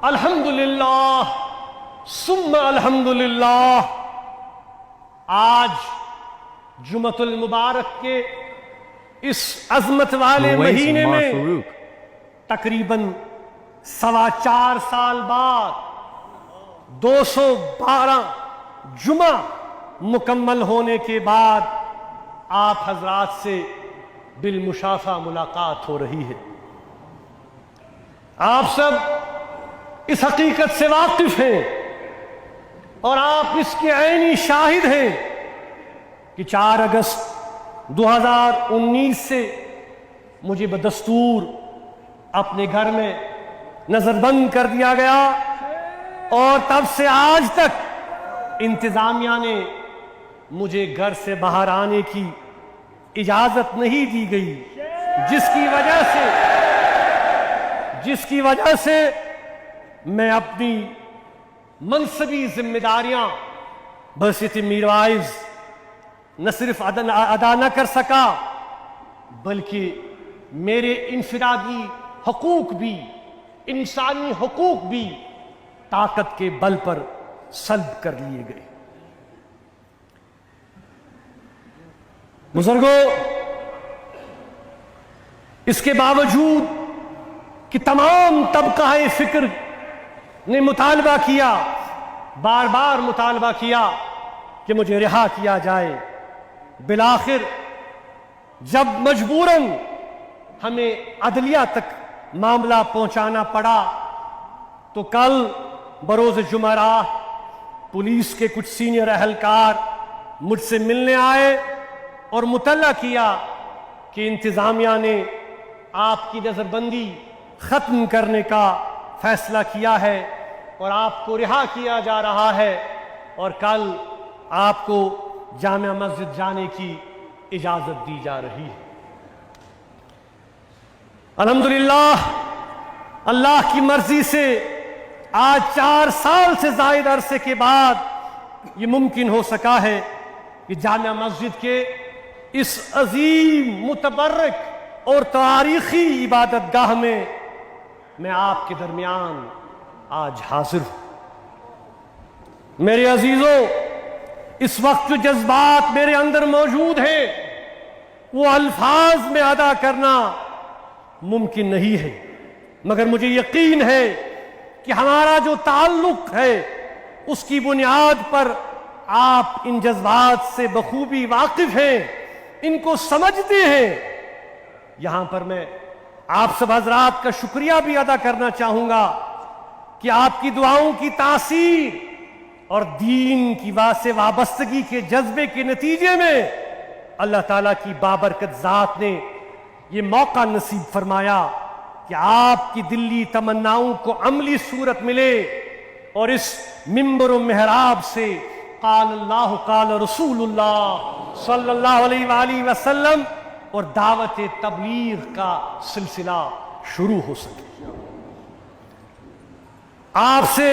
الحمدللہ ثم الحمدللہ، آج جمعۃ المبارک کے اس عظمت والے مہینے میں تقریباً 4.25 سال بعد 212 جمعہ مکمل ہونے کے بعد آپ حضرات سے بالمشافہ ملاقات ہو رہی ہے۔ آپ سب اس حقیقت سے واقف ہیں اور آپ اس کے عینی شاہد ہیں کہ 4 اگست 2019 سے مجھے بدستور اپنے گھر میں نظر بند کر دیا گیا اور تب سے آج تک انتظامیہ نے مجھے گھر سے باہر آنے کی اجازت نہیں دی گئی، جس کی وجہ سے میں اپنی منصبی ذمہ داریاں بحیثیت میروائز نہ صرف ادا نہ کر سکا بلکہ میرے انفرادی حقوق بھی، انسانی حقوق بھی طاقت کے بل پر سلب کر لیے گئے۔ بزرگوں، اس کے باوجود کہ تمام طبقہ فکر نے مطالبہ کیا، بار بار مطالبہ کیا کہ مجھے رہا کیا جائے، بالآخر جب مجبوراً ہمیں عدلیہ تک معاملہ پہنچانا پڑا تو کل بروز جمعرات پولیس کے کچھ سینئر اہلکار مجھ سے ملنے آئے اور مطلع کیا کہ انتظامیہ نے آپ کی نظر بندی ختم کرنے کا فیصلہ کیا ہے اور آپ کو رہا کیا جا رہا ہے اور کل آپ کو جامع مسجد جانے کی اجازت دی جا رہی ہے۔ الحمدللہ، اللہ کی مرضی سے آج 4 سال سے زائد عرصے کے بعد یہ ممکن ہو سکا ہے کہ جامع مسجد کے اس عظیم، متبرک اور تاریخی عبادت گاہ میں آپ کے درمیان آج حاضر ہوں۔ میرے عزیزوں، اس وقت جو جذبات میرے اندر موجود ہیں وہ الفاظ میں ادا کرنا ممکن نہیں ہے، مگر مجھے یقین ہے کہ ہمارا جو تعلق ہے اس کی بنیاد پر آپ ان جذبات سے بخوبی واقف ہیں، ان کو سمجھتے ہیں۔ یہاں پر میں آپ سب حضرات کا شکریہ بھی ادا کرنا چاہوں گا کہ آپ کی دعاؤں کی تاثیر اور دین کی سے وابستگی کے جذبے کے نتیجے میں اللہ تعالیٰ کی بابرکت ذات نے یہ موقع نصیب فرمایا کہ آپ کی دلی تمناؤں کو عملی صورت ملے اور اس منبر و محراب سے قال اللہ قال رسول اللہ صلی اللہ علیہ وآلہ وسلم اور دعوت تبلیغ کا سلسلہ شروع ہو سکے۔ آپ سے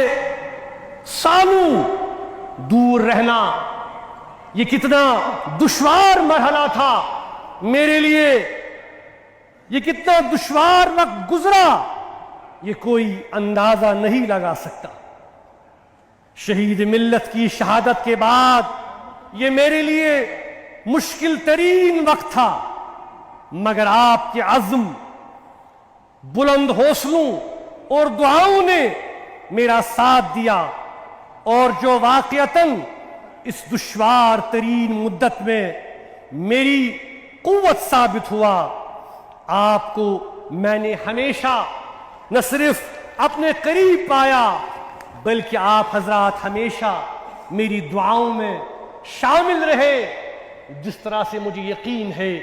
سالوں دور رہنا یہ کتنا دشوار مرحلہ تھا میرے لیے، یہ کتنا دشوار وقت گزرا یہ کوئی اندازہ نہیں لگا سکتا۔ شہید ملت کی شہادت کے بعد یہ میرے لیے مشکل ترین وقت تھا، مگر آپ کے عزم، بلند حوصلوں اور دعاؤں نے میرا ساتھ دیا اور جو واقعتاً اس دشوار ترین مدت میں میری قوت ثابت ہوا، آپ کو میں نے ہمیشہ نہ صرف اپنے قریب پایا بلکہ آپ حضرات ہمیشہ میری دعاؤں میں شامل رہے، جس طرح سے مجھے یقین ہے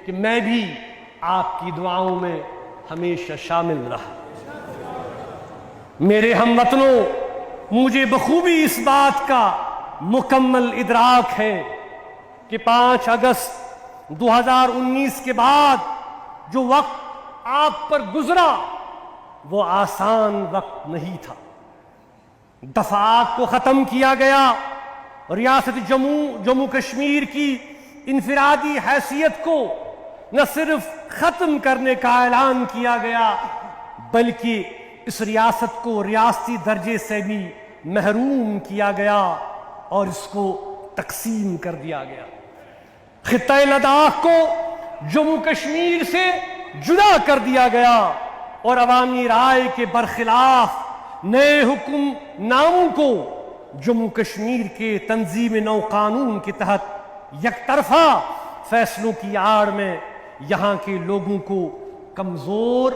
کہ میں بھی آپ کی دعاؤں میں ہمیشہ شامل رہا۔ میرے ہم وطنوں، مجھے بخوبی اس بات کا مکمل ادراک ہے کہ 5 اگست 2019 کے بعد جو وقت آپ پر گزرا وہ آسان وقت نہیں تھا۔ دفعات کو ختم کیا گیا، ریاست جموں کشمیر کی انفرادی حیثیت کو نہ صرف ختم کرنے کا اعلان کیا گیا بلکہ اس ریاست کو ریاستی درجے سے بھی محروم کیا گیا اور اس کو تقسیم کر دیا گیا۔ خطہ لداخ کو جموں کشمیر سے جدا کر دیا گیا اور عوامی رائے کے برخلاف نئے حکم ناموں کو جموں کشمیر کے تنظیم نو قانون کے تحت یک طرفہ فیصلوں کی آڑ میں یہاں کے لوگوں کو کمزور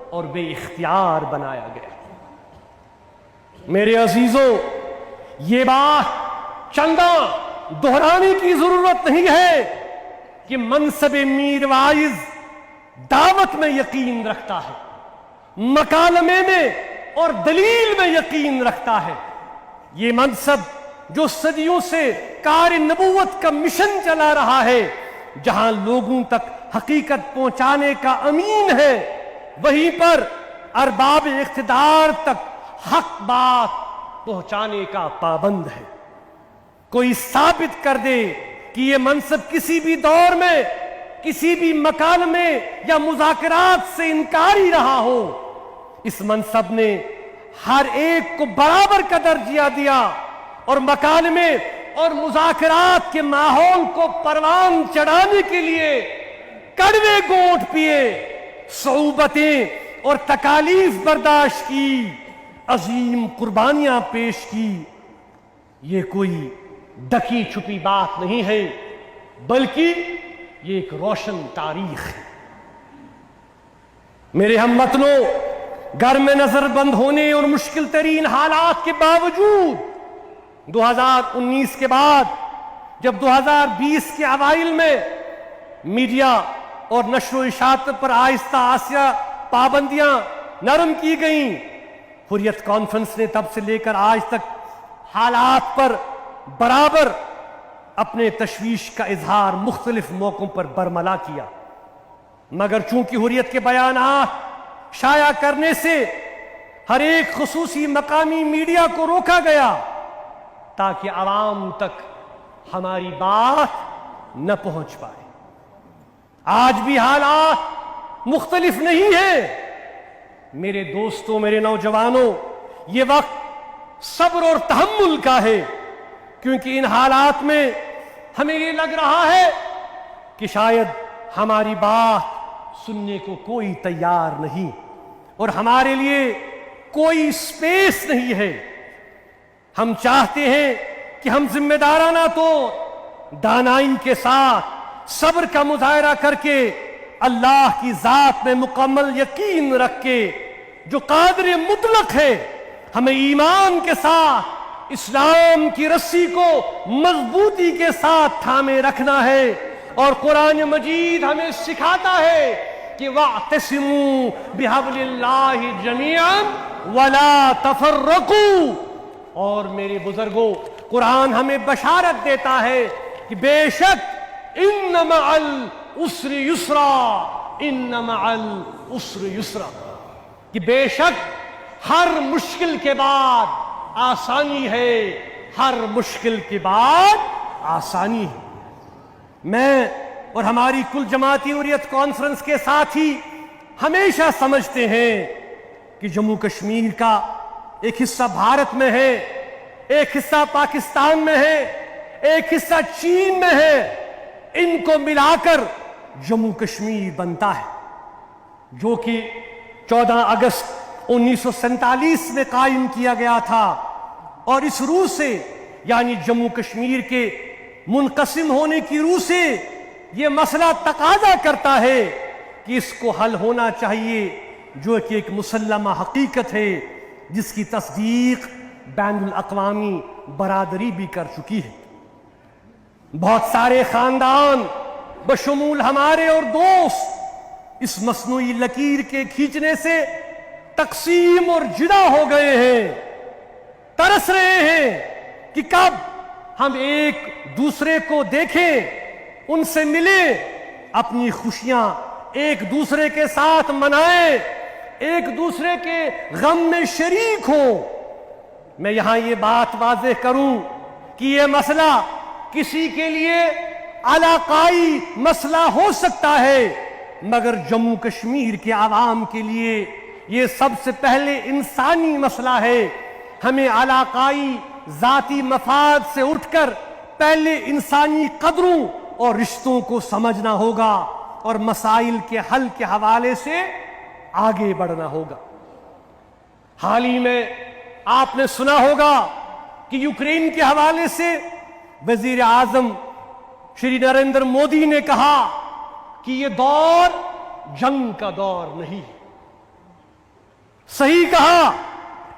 اور بے اختیار بنایا گیا۔ میرے عزیزوں، یہ بات چندہ دہرانے کی ضرورت نہیں ہے کہ منصب میر واعظ دعوت میں یقین رکھتا ہے، مکالمے میں اور دلیل میں یقین رکھتا ہے۔ یہ منصب جو صدیوں سے کار نبوت کا مشن چلا رہا ہے، جہاں لوگوں تک حقیقت پہنچانے کا امین ہے، وہیں پر ارباب اقتدار تک حق بات پہنچانے کا پابند ہے۔ کوئی ثابت کر دے کہ یہ منصب کسی بھی دور میں کسی بھی مکالمے یا مذاکرات سے انکاری رہا ہو۔ اس منصب نے ہر ایک کو برابر کا درجہ دیا اور مکالمے اور مذاکرات کے ماحول کو پروان چڑھانے کے لیے کڑوے گھونٹ پیے، صعوبتیں اور تکالیف برداشت کی، عظیم قربانیاں پیش کی۔ یہ کوئی ڈکی چھپی بات نہیں ہے، بلکہ یہ ایک روشن تاریخ ہے۔ میرے ہم وطنوں، گھر میں نظر بند ہونے اور مشکل ترین حالات کے باوجود 2019 کے بعد جب 2020 کے اوائل میں میڈیا اور نشر و اشاعت پر آہستہ آہستہ پابندیاں نرم کی گئیں، حریت کانفرنس نے تب سے لے کر آج تک حالات پر برابر اپنے تشویش کا اظہار مختلف موقعوں پر برملا کیا، مگر چونکہ حریت کے بیانات شائع کرنے سے ہر ایک خصوصی مقامی میڈیا کو روکا گیا تاکہ عوام تک ہماری بات نہ پہنچ پائے۔ آج بھی حالات مختلف نہیں ہیں۔ میرے دوستوں، میرے نوجوانوں، یہ وقت صبر اور تحمل کا ہے، کیونکہ ان حالات میں ہمیں یہ لگ رہا ہے کہ شاید ہماری بات سننے کو کوئی تیار نہیں اور ہمارے لیے کوئی سپیس نہیں ہے۔ ہم چاہتے ہیں کہ ہم ذمہ دارانہ طور دانائی کے ساتھ صبر کا مظاہرہ کر کے اللہ کی ذات میں مکمل یقین رکھ کے جو قادر مطلق ہے، ہمیں ایمان کے ساتھ اسلام کی رسی کو مضبوطی کے ساتھ تھامے رکھنا ہے۔ اور قرآن مجید ہمیں سکھاتا ہے کہ وَاعْتَصِمُوا بِحَبْلِ اللَّهِ جَمِيعًا وَلَا تَفَرَّقُوا۔ اور میرے بزرگوں، قرآن ہمیں بشارت دیتا ہے کہ بے شک اِنَّ مَعَ الْعُسْرِ يُسْرًا، اِنَّ مَعَ الْعُسْرِ يُسْرًا، کہ بے شک ہر مشکل کے بعد آسانی ہے، ہر مشکل کے بعد آسانی ہے۔ میں اور ہماری کل جماعتی حریت کانفرنس کے ساتھی ہمیشہ سمجھتے ہیں کہ جموں کشمیر کا ایک حصہ بھارت میں ہے، ایک حصہ پاکستان میں ہے، ایک حصہ چین میں ہے، ان کو ملا کر جموں کشمیر بنتا ہے، جو کہ 14 اگست 1947 میں قائم کیا گیا تھا۔ اور اس روح سے، یعنی جموں کشمیر کے منقسم ہونے کی روح سے، یہ مسئلہ تقاضا کرتا ہے کہ اس کو حل ہونا چاہیے، جو کہ ایک مسلمہ حقیقت ہے جس کی تصدیق بین الاقوامی برادری بھی کر چکی ہے۔ بہت سارے خاندان بشمول ہمارے اور دوست اس مصنوعی لکیر کے کھینچنے سے تقسیم اور جدا ہو گئے ہیں، ترس رہے ہیں کہ کب ہم ایک دوسرے کو دیکھیں، ان سے ملیں، اپنی خوشیاں ایک دوسرے کے ساتھ منائیں، ایک دوسرے کے غم میں شریک ہوں۔ میں یہاں یہ بات واضح کروں کہ یہ مسئلہ کسی کے لیے علاقائی مسئلہ ہو سکتا ہے، مگر جموں کشمیر کے عوام کے لیے یہ سب سے پہلے انسانی مسئلہ ہے. ہمیں علاقائی ذاتی مفاد سے اٹھ کر پہلے انسانی قدروں اور رشتوں کو سمجھنا ہوگا اور مسائل کے حل کے حوالے سے آگے بڑھنا ہوگا. حال ہی میں آپ نے سنا ہوگا کہ یوکرین کے حوالے سے وزیر اعظم شری نریندر مودی نے کہا کہ یہ دور جنگ کا دور نہیں. صحیح کہا.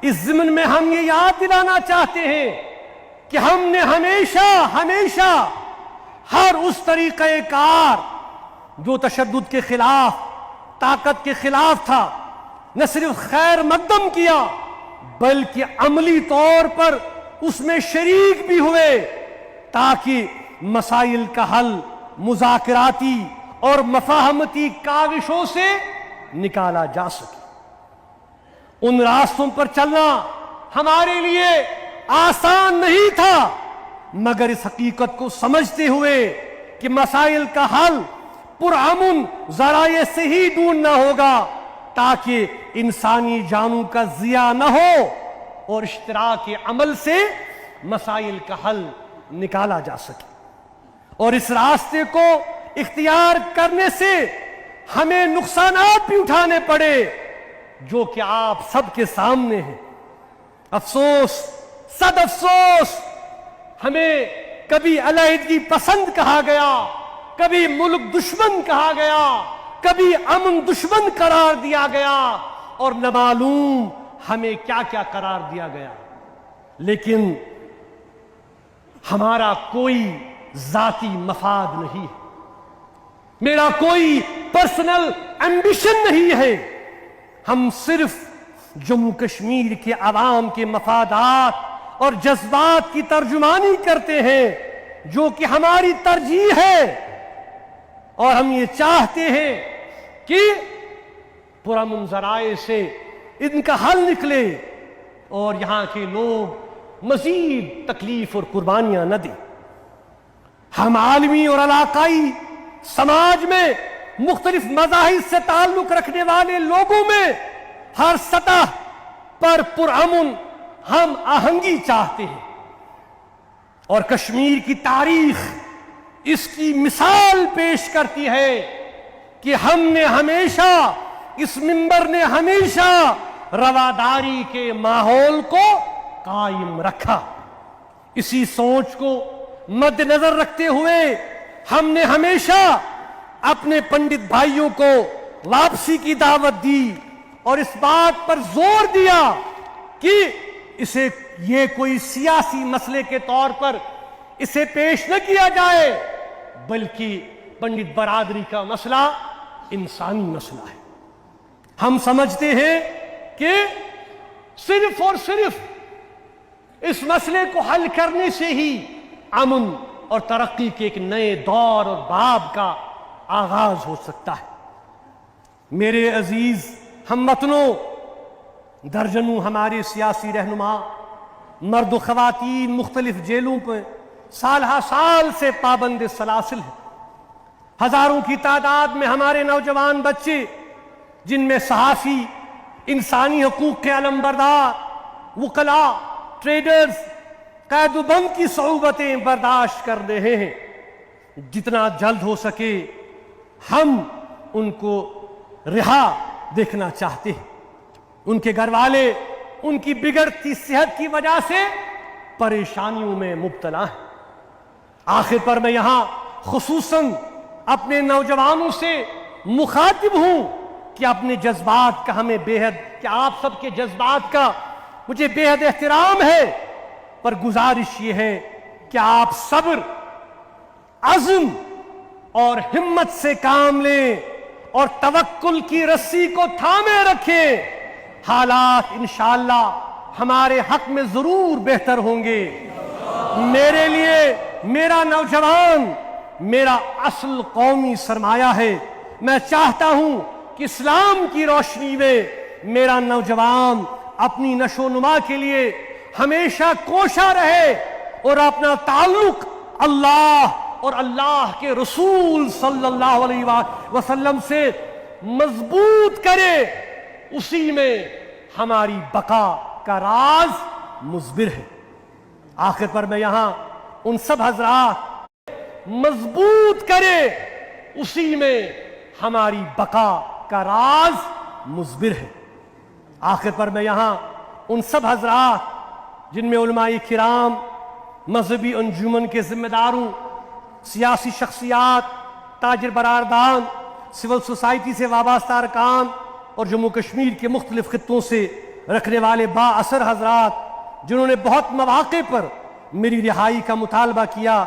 اس ضمن میں ہم یہ یاد دلانا چاہتے ہیں کہ ہم نے ہمیشہ ہر اس طریقہ کار جو تشدد کے خلاف، طاقت کے خلاف تھا، نہ صرف خیر مقدم کیا بلکہ عملی طور پر اس میں شریک بھی ہوئے تاکہ مسائل کا حل مذاکراتی اور مفاہمتی کاوشوں سے نکالا جا سکے. ان راستوں پر چلنا ہمارے لیے آسان نہیں تھا، مگر اس حقیقت کو سمجھتے ہوئے کہ مسائل کا حل پرامن ذرائع سے ہی ڈھونڈنا ہوگا تاکہ انسانی جانوں کا ضیاع نہ ہو اور اشتراک عمل سے مسائل کا حل نکالا جا سکے. اور اس راستے کو اختیار کرنے سے ہمیں نقصانات بھی اٹھانے پڑے جو کہ آپ سب کے سامنے ہیں. افسوس، صد افسوس، ہمیں کبھی علیحدگی پسند کہا گیا، کبھی ملک دشمن کہا گیا، کبھی امن دشمن قرار دیا گیا اور نہ معلوم ہمیں کیا کیا قرار دیا گیا. لیکن ہمارا کوئی ذاتی مفاد نہیں ہے، میرا کوئی پرسنل ایمبیشن نہیں ہے. ہم صرف جموں کشمیر کے عوام کے مفادات اور جذبات کی ترجمانی کرتے ہیں جو کہ ہماری ترجیح ہے، اور ہم یہ چاہتے ہیں کہ پرامن ذرائع سے ان کا حل نکلے اور یہاں کے لوگ مزید تکلیف اور قربانیاں نہ دیں. ہم عالمی اور علاقائی سماج میں مختلف مذاہب سے تعلق رکھنے والے لوگوں میں ہر سطح پر پرامن ہم آہنگی چاہتے ہیں، اور کشمیر کی تاریخ اس کی مثال پیش کرتی ہے کہ ہم نے ہمیشہ، اس منبر نے ہمیشہ رواداری کے ماحول کو قائم رکھا. اسی سوچ کو مد نظر رکھتے ہوئے ہم نے ہمیشہ اپنے پنڈت بھائیوں کو واپسی کی دعوت دی اور اس بات پر زور دیا کہ اسے یہ کوئی سیاسی مسئلے کے طور پر اسے پیش نہ کیا جائے بلکہ پنڈت برادری کا مسئلہ انسانی مسئلہ ہے. ہم سمجھتے ہیں کہ صرف اور صرف اس مسئلے کو حل کرنے سے ہی امن اور ترقی کے ایک نئے دور اور باب کا آغاز ہو سکتا ہے. میرے عزیز ہم وطنوں، درجنوں ہمارے سیاسی رہنما، مرد و خواتین مختلف جیلوں پہ سالہ سال سے پابند سلاسل ہیں. ہزاروں کی تعداد میں ہمارے نوجوان بچے، جن میں صحافی، انسانی حقوق کے علمبردار، وکلاء، ٹریڈرز، قید و بند کی صعوبتیں برداشت کر رہے ہیں. جتنا جلد ہو سکے ہم ان کو رہا دیکھنا چاہتے ہیں. ان کے گھر والے ان کی بگڑتی صحت کی وجہ سے پریشانیوں میں مبتلا ہیں. آخر پر میں یہاں خصوصاً اپنے نوجوانوں سے مخاطب ہوں کہ اپنے جذبات کا ہمیں کہ آپ سب کے جذبات کا مجھے بے حد احترام ہے، پر گزارش یہ ہے کہ آپ صبر، عزم اور ہمت سے کام لیں اور توکل کی رسی کو تھامے رکھیں. حالات انشاءاللہ ہمارے حق میں ضرور بہتر ہوں گے. میرے لیے میرا نوجوان میرا اصل قومی سرمایہ ہے. میں چاہتا ہوں کہ اسلام کی روشنی میں میرا نوجوان اپنی نشو و نما کے لیے ہمیشہ کوشاں رہے اور اپنا تعلق اللہ اور اللہ کے رسول صلی اللہ علیہ وسلم سے مضبوط کرے. اسی میں ہماری بقا کا راز مضمر ہے۔ آخر پر میں یہاں ان سب حضرات مضبوط کرے اسی میں ہماری بقا کا راز مضمر ہے۔ آخر پر میں یہاں ان سب حضرات جن میں علماء کرام، مذہبی انجمن کے ذمہ داروں، سیاسی شخصیات، تاجر برادران، سول سوسائٹی سے وابستہ ارکان اور جموں کشمیر کے مختلف خطوں سے رکھنے والے با اثر حضرات جنہوں نے بہت مواقع پر میری رہائی کا مطالبہ کیا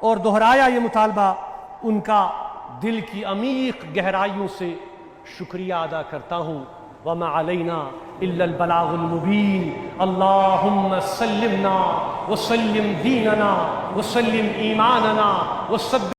اور دہرایا یہ مطالبہ، ان کا دل کی عمیق گہرائیوں سے شکریہ ادا کرتا ہوں۔ وما علینا الا البلاغ المبین۔ اللہم سلمنا وسلم دیننا وسلم ایماننا وسلم